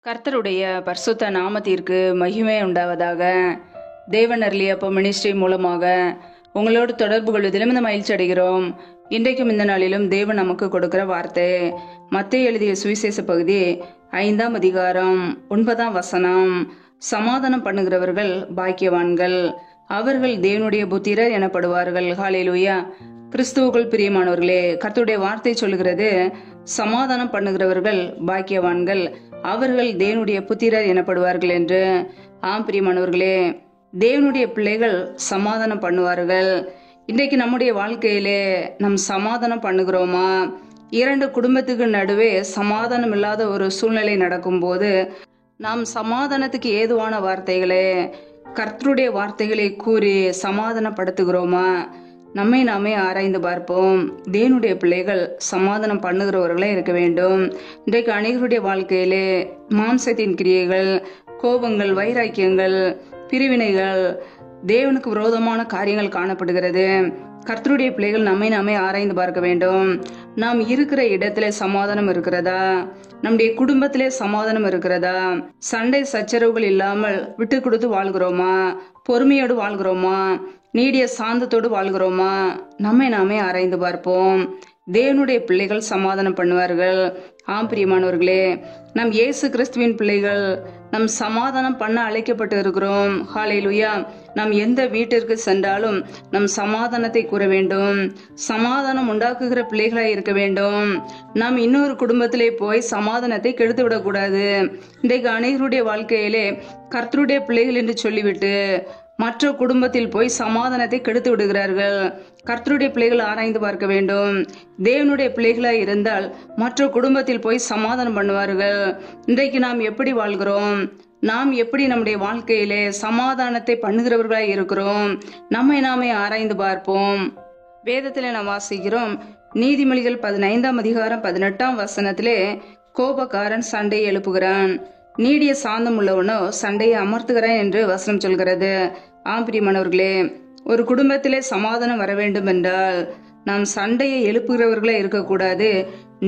கர்த்தருடைய பரிசுத்த நாமத்திற்கு மகிமை உண்டாவதாக. தேவன் அருளியப்போ மினிஸ்ட்ரி மூலமாக உங்களோடு தொடர்பு கொள்வதிலும் இந்த மகிழ்ச்சி அடைகிறோம். இன்றைக்கும் இந்த நாளிலும் தேவன் நமக்கு கொடுக்கிற வார்த்தை மத்தேயு எழுதிய சுவிசேஷ பகுதி 5ஆம் அதிகாரம் 9ஆம் வசனம். சமாதானம் பண்ணுகிறவர்கள் பாக்கியவான்கள், அவர்கள் தேவனுடைய புத்திரர் எனப்படுவார்கள். ஹல்லேலூயா. கிறிஸ்துவுக்குள் பிரியமானவர்களே, கர்த்தருடைய வார்த்தை சொல்லுகிறது, சமாதானம் பண்ணுகிறவர்கள் பாக்கியவான்கள், அவர்கள் தேவனுடைய புத்திரர் எனப்படுவார்கள் என்று. ஆம் பிரியமானவர்களே, தேவனுடைய பிள்ளைகள் சமாதானம் பண்ணுவார்கள். இன்றைக்கு நம்முடைய வாழ்க்கையிலே நம் சமாதானம் பண்ணுகிறோமா? இரண்டு குடும்பத்துக்கு நடுவே சமாதானம் இல்லாத ஒரு சூழ்நிலை நடக்கும் போது நாம் சமாதானத்துக்கு ஏதுவான வார்த்தைகளே, கர்த்தருடைய வார்த்தைகளை கூறி சமாதானப்படுத்துகிறோமா? நம்மை நாமே ஆராய்ந்து பார்ப்போம். தேவனுடைய பிள்ளைகள் சமாதானம் பண்ணுகிறவர்களே இருக்க வேண்டும். இன்றைக்கு அநேகருடைய வாழ்க்கையிலே மாம்சத்தின் கிரியைகள், கோபங்கள், வைராக்கியங்கள், பிரிவினைகள், தேவனுக்கு விரோதமான காரியங்கள் காணப்படுகிறது. கர்த்தருடைய பிள்ளைகள் நம்மை நாமே ஆராய்ந்து பார்க்க வேண்டும். நாம் இருக்கிற இடத்திலே சமாதானம் இருக்கிறதா? நம்முடைய குடும்பத்திலே சமாதானம் இருக்கிறதா? சண்டை சச்சரவுகள் இல்லாமல் விட்டு கொடுத்து வாழ்கிறோமா? பொறுமையோடு வாழ்கிறோமா? நீடிய சாந்தத்தோடு வாழ்கிறோமா? நம்மை நாமே ஆராய்ந்து பார்ப்போம். தேவனுடைய பிள்ளைகள் சமாதானம் பண்ணுவார்கள். ஆம் பிரியமானவர்களே, நம் இயேசு கிறிஸ்துவின் பிள்ளைகள் நம் சமாதானம் பண்ண அழைக்கப்பட்டு இருக்கிறோம். ஹல்லேலூயா. நாம் எந்த வீட்டிற்கு சென்றாலும் நம் சமாதானத்தை கூற வேண்டும். சமாதானம் உண்டாக்குகிற பிள்ளைகளாய் இருக்க வேண்டும். நாம் இன்னொரு குடும்பத்திலே போய் சமாதானத்தை கெடுத்து விடக்கூடாது. இன்றைக்கு அநேகருடைய வாழ்க்கையிலே கர்த்தருடைய பிள்ளைகள் என்று சொல்லிவிட்டு மற்ற குடும்பத்தில் போய் சமாதானத்தை கெடுத்து விடுகிறார்கள். கர்த்தருடைய பிள்ளைகள் ஆராய்ந்து பார்க்க வேண்டும். தேவனுடைய பிள்ளைகளாய் இருந்தால் மற்ற குடும்பத்தில் போய் சமாதானம் பண்ணுவார்கள். இன்றைக்கு நாம் எப்படி வாழ்கிறோம்? நாம் எப்படி நம்முடைய வாழ்க்கையிலே சமாதானத்தை பண்ணுகிறவர்களாய் இருக்கிறோம்? நம்மை நாமே ஆராய்ந்து பார்ப்போம். வேதத்திலே நாம் வாசிக்கிறோம், நீதிமொழிகள் 15ஆம் அதிகாரம் 18ஆம் வசனத்திலே, கோபக்காரன் சண்டையை எழுப்புகிறான், நீடிய சாந்தம் உள்ளவனோ சண்டையை அமர்த்துகிறான் என்று வசனம் சொல்கிறது. ஆம் பிரியமானவர்களே, ஒரு குடும்பத்திலே சமாதானம் வர வேண்டும் என்றால் நாம் சண்டையை எழுப்புகிறவர்களே இருக்கக்கூடாது,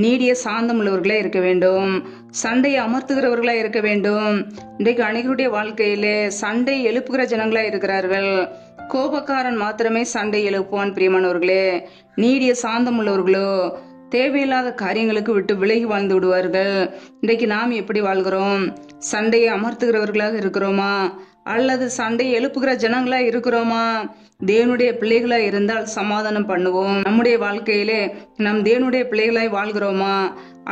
நீடிய சாந்தம் உள்ளவர்களே இருக்க வேண்டும். சண்டையை அமர்த்துகிறவர்களா இருக்க வேண்டும். இன்றைக்கு அநேகருடைய வாழ்க்கையிலே சண்டை எழுப்புகிற ஜனங்களா இருக்கிறார்கள். கோபக்காரன் மாத்திரமே சண்டை எழுப்புவான். பிரியமானவர்களே, நீடிய சாந்தம் உள்ளவர்களோ தேவையில்லாத காரியங்களுக்கு விட்டு விலகி வாழ்ந்து விடுவார்கள். இன்றைக்கு நாம் எப்படி வாழ்கிறோம்? சண்டையை அமர்த்துகிறவர்களாக இருக்கிறோமா? அல்லது சண்டையை எழுப்புகிற ஜனங்களா இருக்கிறோமா? தேவனுடைய பிள்ளைகளா இருந்தால் சமாதானம் பண்ணுவோம். நம்முடைய வாழ்க்கையிலே நாம் தேவனுடைய பிள்ளைகளாய் வாழ்கிறோமா?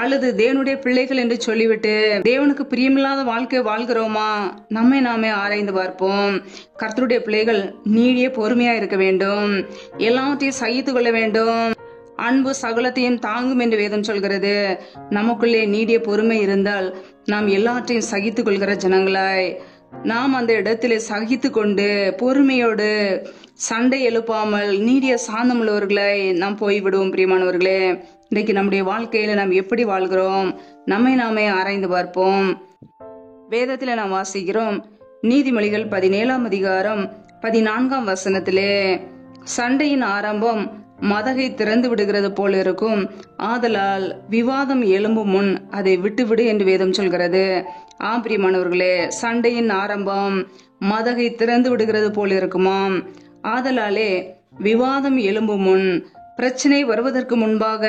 அல்லது தேவனுடைய பிள்ளைகள் என்று சொல்லிவிட்டு தேவனுக்கு பிரியமில்லாத வாழ்க்கை வாழ்கிறோமா? நம்மை நாமே ஆராய்ந்து பார்ப்போம். கர்த்தருடைய பிள்ளைகள் நீடிய பொறுமையா இருக்க வேண்டும். எல்லாத்தையும் சகித்து கொள்ள வேண்டும். அன்பு சகலத்தையும் தாங்கும் என்று வேதம் சொல்கிறது. நமக்குள்ளே நீடிய பொறுமை இருந்தால் நாம் எல்லாற்றையும் சகித்துக் கொள்கிற ஜனங்களாய் நாம் அந்த இடத்திலே சகித்து கொண்டு பொறுமையோடு சண்டை எழுப்பாமல் நீடிய சாந்தம் உள்ளவர்களாய் நாம் போய்விடுவோம். பிரியமானவர்களே, இன்றைக்கு நம்முடைய வாழ்க்கையில நாம் எப்படி வாழ்கிறோம்? நம்மை நாமே ஆராய்ந்து பார்ப்போம். வேதத்திலே நாம் வாசிக்கிறோம், நீதிமொழிகள் 17ஆம் அதிகாரம் 14ஆம் வசனத்திலே, சண்டையின் ஆரம்பம் மதகை திறந்து விடுகிறது போல் இருக்கும், ஆதலால் விவாதம் எழும்பும் முன் அதை விட்டுவிடு என்று வேதம் சொல்கிறது. ஆம் பிரியமானவர்களே, சண்டையின் ஆரம்பம் மதகை திறந்து விடுகிறது போல் இருக்குமாம். ஆதலாலே விவாதம் எழும்பும் முன், பிரச்சனை வருவதற்கு முன்பாக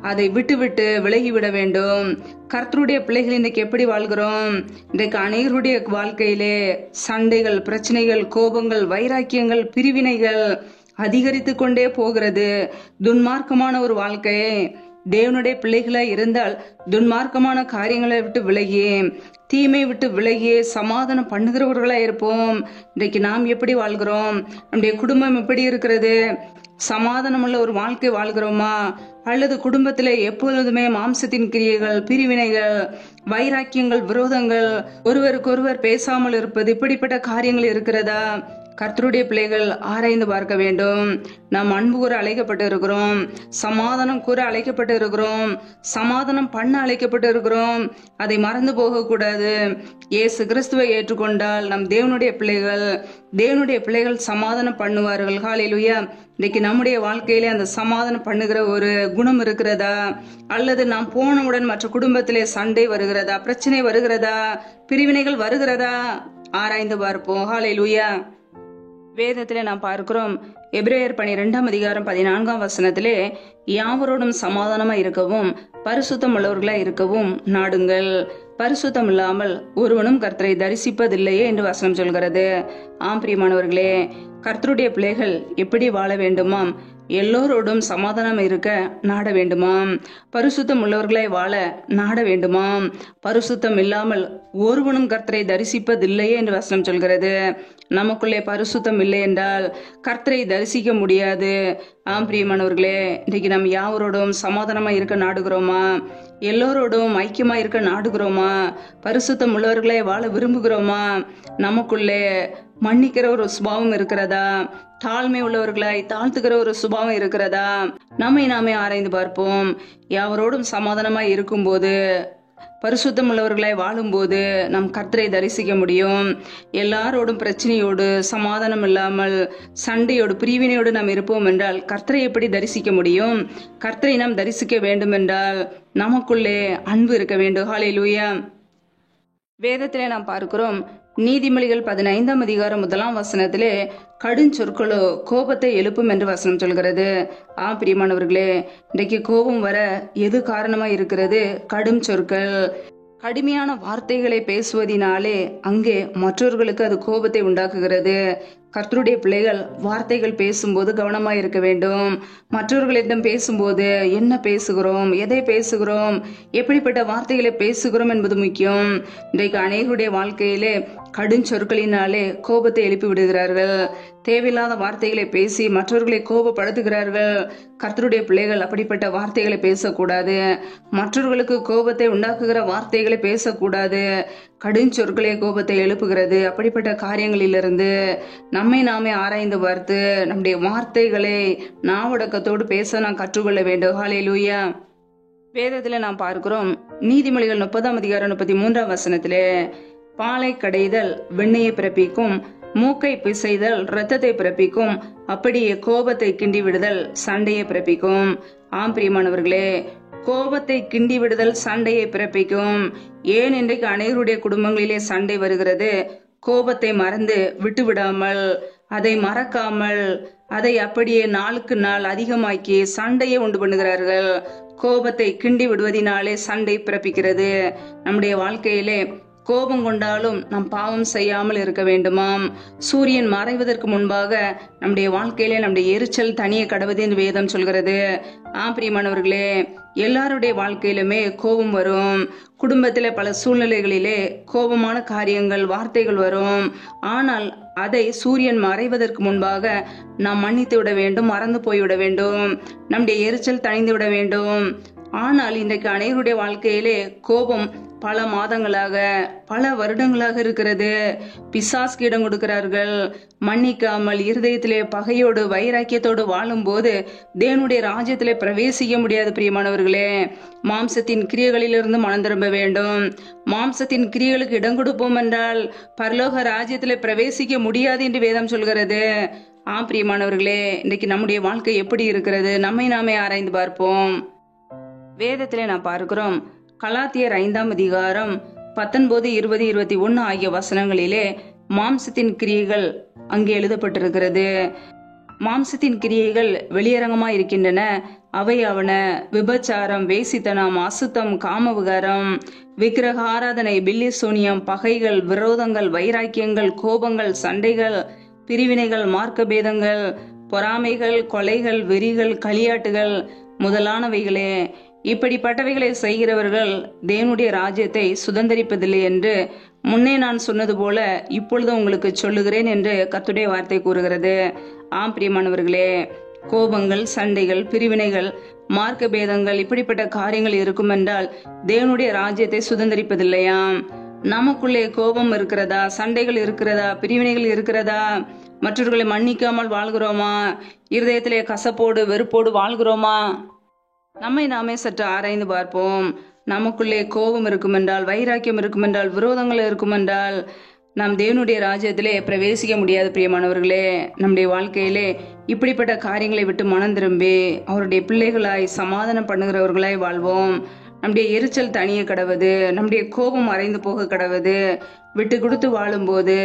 அதை விட்டுவிட்டு விலகிவிட வேண்டும். கர்த்தருடைய பிள்ளைகள் இன்றைக்கு எப்படி வாழ்கிறோம்? இன்றைக்கு அநேகருடைய வாழ்க்கையிலே சண்டைகள், பிரச்சனைகள், கோபங்கள், வைராக்கியங்கள், பிரிவினைகள் அதிகரித்து கொண்டே போகிறது. துன்மார்க்கமான ஒரு வாழ்க்கை. தேவனுடைய பிள்ளைகளா இருந்தால் துன்மார்க்கமான காரியங்களை விட்டு விலகி, தீமை விட்டு விலகி சமாதானம் பண்ணுகிறவர்களா இருப்போம். இன்றைக்கு நாம் எப்படி வாழ்கிறோம்? நம்முடைய குடும்பம் எப்படி இருக்கிறது? சமாதானமுள்ள ஒரு வாழ்க்கை வாழ்கிறோமா? அல்லது குடும்பத்திலே எப்பொழுதுமே மாம்சத்தின் கிரியைகள், பிரிவினைகள், வைராக்கியங்கள், விரோதங்கள், ஒருவருக்கொருவர் பேசாமல் இருப்பது, இப்படிப்பட்ட காரியங்கள் இருக்கிறதா? கர்த்தருடைய பிள்ளைகள் ஆராய்ந்து பார்க்க வேண்டும். நாம் அன்பு கூற அழைக்கப்பட்டு இருக்கிறோம். சமாதானம் கூற அழைக்கப்பட்டு இருக்கிறோம். சமாதானம் பண்ண அழைக்கப்பட்டு இருக்கிறோம். அதை மறந்து போக கூடாது. இயேசு கிறிஸ்துவை ஏற்றுக்கொண்டால் நம் தேவனுடைய பிள்ளைகள் சமாதானம் பண்ணுவார்கள். ஹல்லேலூயா. இன்னைக்கு நம்முடைய வாழ்க்கையிலே அந்த சமாதானம் பண்ணுகிற ஒரு குணம் இருக்கிறதா, அல்லது நாம் போனவுடன் மற்ற குடும்பத்திலே சண்டை வருகிறதா, பிரச்சனை வருகிறதா, பிரிவினைகள் வருகிறதா, ஆராய்ந்து பார்ப்போம். ஹல்லேலூயா. வேதத்திலே நாம் பார்க்கிறோம், எபிரேயர் 12:14 யாவரோடும் சமாதானமா இருக்கவும் பரிசுத்தம் உள்ளவர்களா இருக்கவும் நாடுங்கள், பரிசுத்தம் இல்லாமல் ஒருவனும் கர்த்தரை தரிசிப்பதில்லையே என்று வசனம் சொல்கிறது. ஆம் பிரியமானவர்களே, கர்த்தருடைய பிள்ளைகள் எப்படி வாழ வேண்டுமாம்? எல்லோரோடும் சமாதானம் இருக்க நாட வேண்டுமாம், பரிசுத்தம் உள்ளவர்களாய் வாழ நாட வேண்டுமாம். பரிசுத்தம் இல்லாமல் ஒருவனும் கர்த்தரை தரிசிப்பதில்லையே என்று வசனம் சொல்கிறது. நமக்குள்ளே பரிசுத்தம் இல்லை என்றால் கர்த்தரை தரிசிக்க முடியாது. ஆம் பிரியமானவர்களே, இன்றைக்கு நாம் யாவரோடும் சமாதானமா இருக்க நாடுகிறோமா? எல்லோரோடும் ஐக்கியமா இருக்க நாடுகிறோமா? பரிசுத்தம் உள்ளவர்களை வாழ விரும்புகிறோமா? நமக்குள்ளே மன்னிக்கிற ஒரு சுபாவம் இருக்கிறதா? தாழ்மை உள்ளவர்களாய் தாழ்த்துகிற ஒரு சுபாவம் இருக்கிறதா? நம்மை நாமே ஆராய்ந்து பார்ப்போம். யாவரோடும் சமாதானமாய் இருக்கும்போது, பரிசுத்தம் உள்ளவர்களாய் வாழும்போது நம் கர்த்தரை தரிசிக்க முடியும். எல்லாரோடும் பிரச்சனையோடு, சமாதானம் இல்லாமல் சண்டையோடு, பிரிவினையோடு நாம் இருப்போம் என்றால் கர்த்தரை எப்படி தரிசிக்க முடியும்? கர்த்தரை நாம் தரிசிக்க வேண்டும் என்றால் நமக்குள்ளே அன்பு இருக்க வேண்டும். ஹல்லேலூயா. வேதத்திலே நாம் பார்க்கிறோம், நீதிமொழிகள் 15:1 கடுஞ்சொற்களோ கோபத்தை எழுப்பும் என்று வசனம் சொல்கிறது. பிரியமானவர்களே, இன்றைக்கு கோபம் வர எது காரணமா இருக்கிறது? கடும் சொற்கள், கடுமையான வார்த்தைகளை பேசுவதினாலே அங்கே மற்றவர்களுக்கு அது கோபத்தை உண்டாக்குகிறது. கர்த்தருடைய பிள்ளைகள் வார்த்தைகள் பேசும்போது கவனமாய் இருக்க வேண்டும். மற்றவர்களிடம் பேசும்போது என்ன பேசுகிறோம், எதை பேசுகிறோம், எப்படிப்பட்ட வார்த்தைகளை பேசுகிறோம் என்பது முக்கியம். இன்றைக்கு அநேகருடைய வாழ்க்கையிலே கடுஞ்சொற்களினாலே கோபத்தை எழுப்பி விடுகிறார்கள். தேவையில்லாத வார்த்தைகளை பேசி மற்றவர்களை கோபப்படுத்துகிறார்கள். கர்த்தருடைய பிள்ளைகள் அப்படிப்பட்ட வார்த்தைகளை பேசக்கூடாது. மற்றவர்களுக்கு கோபத்தை உண்டாக்குகிற வார்த்தைகளை பேசக்கூடாது. கடுஞ்சொற்களே கோபத்தை எழுப்புகிறது. அப்படிப்பட்ட காரியங்களிலிருந்து நம்மை நாமே ஆராய்ந்து பார்த்து நம்முடைய வார்த்தைகளை நாவடக்கத்தோடு பேச நாம் கற்றுக்கொள்ள வேண்டும். ஹல்லேலூயா. வேதத்துல நாம் பார்க்கிறோம், நீதிமொழிகள் 30:33 பாலை கடைதல் வெண்ணையை பிறப்பிக்கும், மூக்கை பிசைதல் இரத்தத்தை பிறப்பிக்கும், அப்படியே கோபத்தை கிண்டி விடுதல் சண்டையை பிறப்பிக்கும். ஆம் பிரியமானவர்களே, கோபத்தை கிண்டி விடுதல் சண்டையை பிறப்பிக்கும். ஏன் இன்றைக்கு அநேகருடைய குடும்பங்களிலே சண்டை வருகிறது? கோபத்தை மறந்து விட்டு விடாமல், அதை மறக்காமல், அதை அப்படியே நாளுக்கு நாள் அதிகமாக்கி சண்டையை உண்டு பண்ணுகிறார்கள். கோபத்தை கிண்டி விடுவதினாலே சண்டை பிறப்பிக்கிறது. நம்முடைய வாழ்க்கையிலே கோபம் கொண்டாலும் நாம் பாவம் செய்யாமல் இருக்க வேண்டுமாம். சூரியன் மறைவதற்கு முன்பாக நம்முடைய வாழ்க்கையிலே நம்முடைய எரிச்சல் தனியே கடவுது என்று வேதம் சொல்கிறது. பிரியமானவர்களே, எல்லாருடைய வாழ்க்கையிலுமே கோபம் வரும். குடும்பத்திலே பல சூழ்நிலைகளிலே கோபமான காரியங்கள், வார்த்தைகள் வரும். ஆனால் அதை சூரியன் மறைவதற்கு முன்பாக நாம் மன்னித்து விட வேண்டும், மறந்து போய்விட வேண்டும். நம்முடைய எரிச்சல் தணிந்து விட வேண்டும். ஆனால் இன்றைக்கு அநேகருடைய வாழ்க்கையிலே கோபம் பல மாதங்களாக, பல வருடங்களாக இருக்கிறது. பிசாசுக்கு இடம் கொடுக்கிறார்கள். மன்னிக்காமல் இருதயத்திலே பகையோடு வைராக்கியத்தோடு வாழும் போது தேவனுடைய ராஜ்யத்திலே பிரவேசிக்க முடியாது. பிரியமானவர்களே, மாம்சத்தின் கிரியைகளிலிருந்து மனம் திரும்ப வேண்டும். மாம்சத்தின் கிரியைகளுக்கு இடம் கொடுப்போம் என்றால் பரலோக ராஜ்யத்திலே பிரவேசிக்க முடியாது என்று வேதம் சொல்கிறது. பிரியமானவர்களே, இன்றைக்கு நம்முடைய வாழ்க்கை எப்படி இருக்கிறது? நம்மை நாமே ஆராய்ந்து பார்ப்போம். வேதத்திலே நாம் பார்க்கிறோம், கலாத்தியர் 5:19, 20, 21 ஆகிய வசனங்களிலே மாம்சத்தின் கிரியைகள் அங்கே எழுதப்பட்டிருக்கிறது. மாம்சத்தின் கிரியைகள் வெளியரங்கமாய் இருக்கின்றன. அவையாவன விபச்சாரம், வேசித்தனம், அசுத்தம், காமவிகாரம், விக்கிரக ஆராதனை, பில்லி சூனியம், பகைகள், விரோதங்கள், வைராக்கியங்கள், கோபங்கள், சண்டைகள், பிரிவினைகள், மார்க்க பேதங்கள், பொறாமைகள், கொலைகள், வெறிகள், களியாட்டுகள் முதலானவைகளே. இப்படிப்பட்டவைகளை செய்கிறவர்கள் தேவனுடைய ராஜ்யத்தை சுதந்தரிப்பதில்லை என்று முன்னே நான் சொன்னது போல இப்பொழுது உங்களுக்கு சொல்லுகிறேன் என்று கர்த்தருடைய வார்த்தை கூறுகிறது. பிரியமானவர்களே, கோபங்கள், சண்டைகள், பிரிவினைகள், மார்க்க பேதங்கள், இப்படிப்பட்ட காரியங்கள் இருக்கும் என்றால் தேவனுடைய ராஜ்யத்தை சுதந்தரிப்பதில்லையாம். நமக்குள்ளே கோபம் இருக்கிறதா? சண்டைகள் இருக்கிறதா? பிரிவினைகள் இருக்கிறதா? மற்றவர்களை மன்னிக்காமல் வாழ்கிறோமா? இருதயத்திலே கசப்போடு வெறுப்போடு வாழ்கிறோமா? நம்மை நாமே சற்று ஆராய்ந்து பார்ப்போம். நமக்குள்ளே கோபம் இருக்கும் என்றால், வைராக்கியம் இருக்கும் என்றால், விரோதங்கள் இருக்கும் என்றால், நாம் தேவனுடைய ராஜ்யத்திலே பிரவேசிக்க முடியாது. பிரியமானவர்களே, நம்முடைய வாழ்க்கையிலே இப்படிப்பட்ட காரியங்களை விட்டு மனம் திரும்பி அவருடைய பிள்ளைகளாய் சமாதானம் பண்ணுகிறவர்களாய் வாழ்வோம். நம்முடைய எரிச்சல் தனிய கடவுது, நம்முடைய கோபம் மறைந்து போக கடவுது. விட்டு கொடுத்து வாழும்போது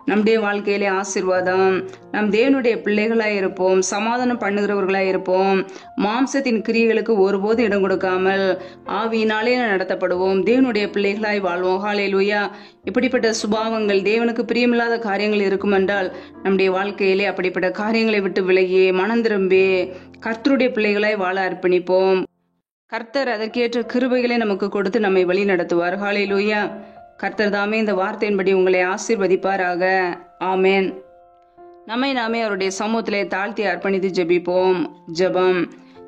நம்முடைய வாழ்க்கையிலே ஆசீர்வாதம். நம் தேவனுடைய பிள்ளைகளாய் இருப்போம், சமாதானம் பண்ணுகிறவர்களாய் இருப்போம். மாம்சத்தின் கிரியைகளுக்கு ஒருபோது இடம் கொடுக்காமல் ஆவியினாலே நடத்தப்படுவோம். தேவனுடைய பிள்ளைகளாய் வாழ்வோம். ஹல்லேலூயா. இப்படிப்பட்ட சுபாவங்கள், தேவனுக்கு பிரியமில்லாத காரியங்கள் இருக்கும் என்றால் நம்முடைய வாழ்க்கையிலே அப்படிப்பட்ட காரியங்களை விட்டு விலகி மனம் திரும்பி கர்த்தருடைய பிள்ளைகளாய் வாழ அர்ப்பணிப்போம். கர்த்தர் அதற்கேற்ற கிருபைகளை நமக்கு கொடுத்து நம்மை வழி நடத்துவார். ஹல்லேலூயா. கர்த்தர் தாமே இந்த வார்த்தையின்படி உங்களை ஆசீர்வதிப்பாராக. ஆமேன். நம்மை நாமே அவருடைய சமூகத்திலே தாழ்த்தி அர்ப்பணித்து ஜெபிப்போம். ஜெபம்.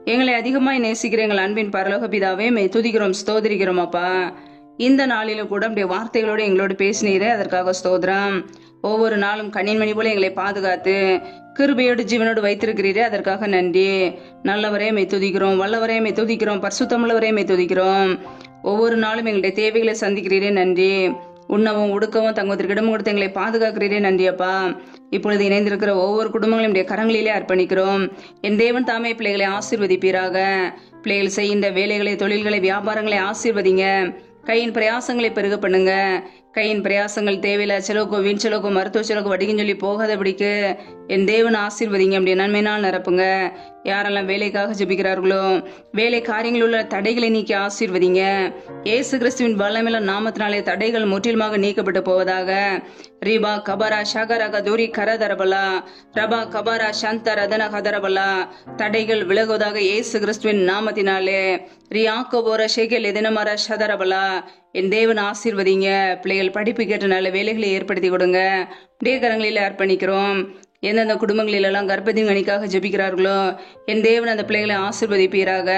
எங்களை அதிகமாய் நேசிக்கிற எங்கள் அன்பின் பரலோக பிதாவே, மெய் துதிக்கிறோம், ஸ்தோத்திரிக்கிறோம் அப்பா. இந்த நாளிலும் கூட நம்முடைய வார்த்தைகளோடு எங்களோடு பேசினீரே, அதற்காக ஸ்தோத்திரம். ஒவ்வொரு நாளும் கண்ணின் மணி போல எங்களை பாதுகாத்து கிருபையோடு ஜீவனோடு வைத்திருக்கிறீரே, அதற்காக நன்றி. நல்லவரே மெய் துதிக்கிறோம், வல்லவரே மெய் துதிக்கிறோம், பரிசுத்தமுள்ளவரே மெய் துதிக்கிறோம். ஒவ்வொரு நாளும் எங்களுடைய தேவைகளை சந்திக்கிறீரே, நன்றி. உண்ணவும் உடுக்கவும் தங்குவதற்கு இடம் கொடுத்து எங்களை பாதுகாக்கிறீரே, நன்றி அப்பா. இப்பொழுது இணைந்திருக்கிற ஒவ்வொரு குடும்பங்களுடைய கரங்களிலே அர்ப்பணிக்கிறோம். என் தேவன் தாமே பிள்ளைகளை ஆசீர்வதிப்பீராக. பிள்ளைகள் செய்கின்ற வேலைகளை, தொழில்களை, வியாபாரங்களை ஆசீர்வதிங்க. கையின் பிரயாசங்களை பெருக பண்ணுங்க. கையின் பிரயாசங்கள் தேவையில்ல செலவுக்கோ, வீண் செலவுக்கோ, மருத்துவ செலவுக்கோ, வடிகன்னு சொல்லி போகாதபடிக்கு என் தேவன் ஆசீர்வதிங்க. அப்படி நன்மையினால் நிரப்புங்க. யாரெல்லாம் வேலைக்காக ஜெபிக்கிறார்களோ, வேலை காரியங்களில் உள்ள தடைகளை நீக்கி ஆசீர்வதிங்க. இயேசு கிறிஸ்துவின் வல்லமையுள்ள நாமத்தினாலே தடைகள் முற்றிலுமாக நீக்கப்பட்டு போவதாக. ரிபா கபரா ஷகரக தூரி கரதரபலா ரபா கபரா சந்த ரதன கதரபலா. தடைகள் விலகுவதாக இயேசு கிறிஸ்துவின் நாமத்தினாலே. ரியாக்கோ போர ஷேகல் எதினமர ஷதரபலா. என் தேவன் ஆசீர்வதிங்க. பிள்ளைகள் படிப்பு கேட்ட நல்ல வேலைகளை ஏற்படுத்தி கொடுங்க. கரங்களில் அர்ப்பணிக்கிறோம். எந்தெந்த குடும்பங்களிலெல்லாம் கர்ப்பத்தின் கனிக்காக ஜெபிக்கிறார்களோ, என் தேவன் அந்த பிள்ளைகளை ஆசீர்வதிப்பீராக.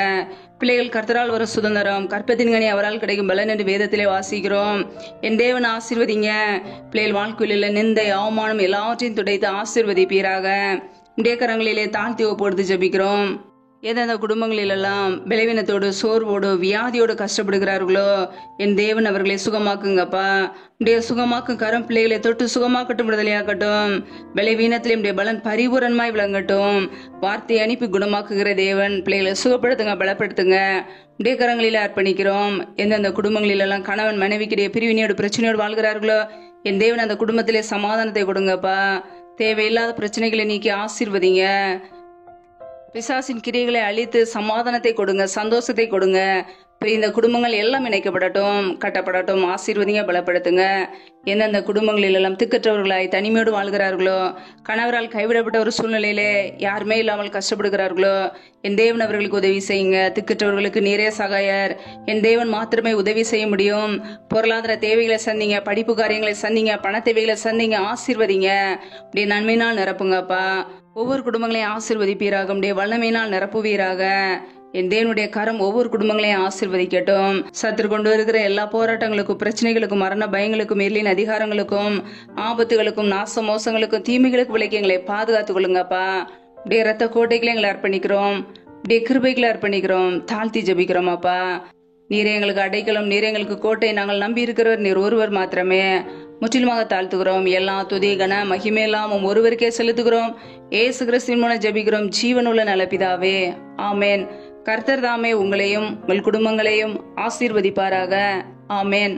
பிள்ளைகள் கர்த்தரால் வரும் சுதந்திரம், கர்ப்பத்தின் கனி அவரால் கிடைக்கும் பலன் என்று வேதத்திலே வாசிக்கிறோம். என் தேவன் ஆசீர்வதிங்க. பிள்ளைகள் வாழ்க்கையில் நிந்தை, அவமானம் எல்லாவற்றையும் துடைத்து ஆசீர்வதிப்பீராக. கரங்களிலே தாழ்த்தி ஒப்புடுத்து ஜெபிக்கிறோம். எந்தெந்த குடும்பங்களிலெல்லாம் பலவீனத்தோடு, சோர்வோடு, வியாதியோடு கஷ்டப்படுகிறார்களோ, என் தேவன் அவர்களை சுகமாக்குங்கப்பா. உடைய சுகமாக்கும் கரம் பிள்ளைகளை தொட்டு சுகமாக்கட்டும், விடுதலையாக்கட்டும். பலவீனத்திலே உடைய பலன் பரிபூரணமாய் விளங்கட்டும். வார்த்தையை அனுப்பி குணமாக்குகிற தேவன் பிள்ளைகளை சுகப்படுத்துங்க, பலப்படுத்துங்க. உடைய கரங்களில அர்ப்பணிக்கிறோம். எந்தெந்த குடும்பங்களிலெல்லாம் கணவன் மனைவிக்கிடையே பிரிவினையோடு, பிரச்சனையோடு வாழ்கிறார்களோ, என் தேவன் அந்த குடும்பத்திலே சமாதானத்தை கொடுங்கப்பா. தேவையில்லாத பிரச்சனைகளை நீக்கி ஆசீர்வதிங்க. பிசாசின் கிரியைகளை அழித்து சமாதானத்தை கொடுங்க, சந்தோஷத்தை கொடுங்க. இந்த குடும்பங்கள் எல்லாம் இணைக்கப்படட்டும், கட்டப்படட்டும். ஆசீர்வதிங்க, பலப்படுத்துங்க. எந்தெந்த குடும்பங்களில் எல்லாம் திக்கற்றவர்களாய் தனிமையோடு வாழ்கிறார்களோ, கணவரால் கைவிடப்பட்ட ஒரு சூழ்நிலையிலே யாருமே இல்லாமல் கஷ்டப்படுகிறார்களோ, என் தேவன் அவர்களுக்கு உதவி செய்யுங்க. திக்கற்றவர்களுக்கு நீரே சகாயர். என் தேவன் மாத்திரமே உதவி செய்ய முடியும். பொருளாதார தேவைகளை சந்திங்க, படிப்பு காரியங்களை சந்திங்க, பண தேவைகளை சந்திங்க. ஆசீர்வதிங்க. அப்படியே நன்மையினால் நிரப்புங்கப்பா. ஒவ்வொரு குடும்பங்களையும் ஆசீர்வதிப்பீராக. அப்படியே வல்லமையினால் நிரப்புவீராக. என் தேவனுடைய கரம் ஒவ்வொரு குடும்பங்களையும் ஆசீர்வதிக்கட்டும். சத்துரு கொண்டு வருகிற எல்லா போராட்டங்களுக்கும், பிரச்சனைகளுக்கும், மரண பயங்களுக்கும், இருளின் அதிகாரங்களுக்கும், ஆபத்துகளுக்கும், நாச மோசங்களுக்கும், தீமைகளுக்கு விலக்கி எங்களை பாதுகாத்துக் கொள்ளுங்கப்பா. அப்படியே ரத்த கோட்டைகளை எங்களை அர்ப்பணிக்கிறோம். அப்படியே கிருபைகளை அர்ப்பணிக்கிறோம். தாழ்த்தி ஜெபிக்கிறோம் அப்பா. நீரே எங்களுக்கு அடைக்கலம், நீரே எங்களுக்கு கோட்டை. நாங்கள் நம்பி இருக்கிறவர் நீர் ஒருவர் மாத்திரமே. முற்றிலுமாக தாழ்த்துகிறோம். எல்லா துதி கன மகிமையெல்லாம் ஒருவருக்கே செலுத்துகிறோம். ஏசு கிறிஸ்துவின் மூலம் ஜெபிக்கிறோம், ஜீவனுள்ள நல்ல பிதாவே. ஆமேன். கர்த்தர் தாமே உங்களையும் உங்கள் குடும்பங்களையும் ஆசீர்வதிப்பாராக. ஆமேன்.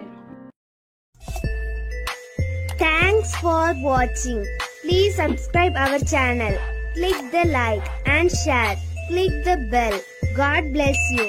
Thanks for watching. Please subscribe our channel. Click the like and share. Click the bell. God bless you.